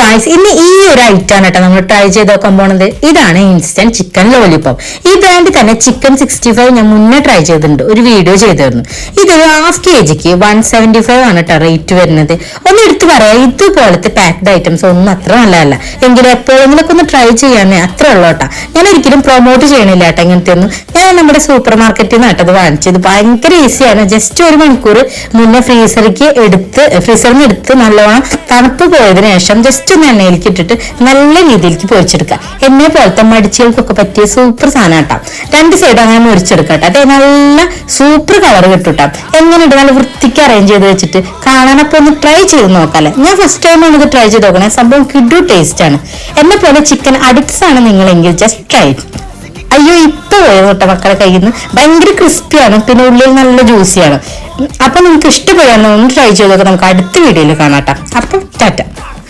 Guys, ഇന്ന് ഈ ഒരു ഐറ്റം ആണ് കേട്ടോ നമ്മൾ ട്രൈ ചെയ്ത് നോക്കാൻ പോണത്. ഇതാണ് ഇൻസ്റ്റന്റ് ചിക്കൻ ലോലിപോപ്പ്. ഈ ബ്രാൻഡ് തന്നെ ചിക്കൻ 65 ഞാൻ മുന്നേ ട്രൈ ചെയ്തിട്ടുണ്ട്, ഒരു വീഡിയോ ചെയ്തിരുന്നു. ഇതൊരു ഹാഫ് kgക്ക് 175 ആണ് കേട്ടോ റേറ്റ് വരുന്നത്. ഒന്ന് എടുത്ത് പറയാം, ഇതുപോലത്തെ പാക്ഡ് ഐറ്റംസ് ഒന്നും അത്ര നല്ലതല്ല, എങ്കിലും എപ്പോഴെങ്കിലൊക്കെ ഒന്ന് ട്രൈ ചെയ്യാനേ അത്ര ഉള്ളൂ കേട്ടോ. ഞാൻ ഒരിക്കലും പ്രൊമോട്ട് ചെയ്യണില്ല കേട്ടോ ഇങ്ങനത്തെ ഒന്നും. ഞാൻ നമ്മുടെ സൂപ്പർ മാർക്കറ്റിൽ നിന്ന് കേട്ടത് വാങ്ങിച്ചത്. ഭയങ്കര ഈസിയാണ്. ജസ്റ്റ് ഒരു മണിക്കൂർ മുന്നേ ഫ്രീസറിൽ നിന്ന് എടുത്ത് നല്ലോണം തണുപ്പ് പോയതിനു ശേഷം ജസ്റ്റ് ഒന്ന് എണ്ണയിലേക്ക് ഇട്ടിട്ട് നല്ല രീതിയിലേക്ക് പൊരിച്ചെടുക്കുക. എന്നെ പോലത്തെ മടിച്ചുകൾക്കൊക്കെ പറ്റിയ സൂപ്പർ സാധനം കേട്ടോ. രണ്ട് സൈഡ് അങ്ങനെ മുറിച്ചെടുക്കാം കേട്ടോ. അതെ, നല്ല സൂപ്പർ കളർ കിട്ടും. എങ്ങനെയുണ്ട്, നല്ല വൃത്തിക്ക് അറേഞ്ച് ചെയ്ത് വെച്ചിട്ട് കാണാനൊക്കെ ഒന്ന് ട്രൈ ചെയ്ത് നോക്കാല്ലേ. ഞാൻ ഫസ്റ്റ് ടൈമാണ് ഇത് ട്രൈ ചെയ്ത് നോക്കണേ. സംഭവം കിഡു ടേസ്റ്റ് ആണ്. എന്നെ പോലെ ചിക്കൻ അഡിക്ട്സ് ആണ് നിങ്ങളെങ്കിൽ ജസ്റ്റ് ട്രൈ. അയ്യോ, ഇപ്പൊ പോയത് കേട്ടോ മക്കളെ കയ്യിൽ നിന്ന്. ഭയങ്കര ക്രിസ്പിയാണ്, പിന്നെ ഉള്ളിൽ നല്ല ജ്യൂസിയാണ്. അപ്പൊ നിങ്ങൾക്ക് ഇഷ്ടപ്പെടാൻ ഒന്ന് ട്രൈ ചെയ്തൊക്കെ നമുക്ക് അടുത്ത വീഡിയോയിൽ കാണാം. അപ്പൊ ടാറ്റ.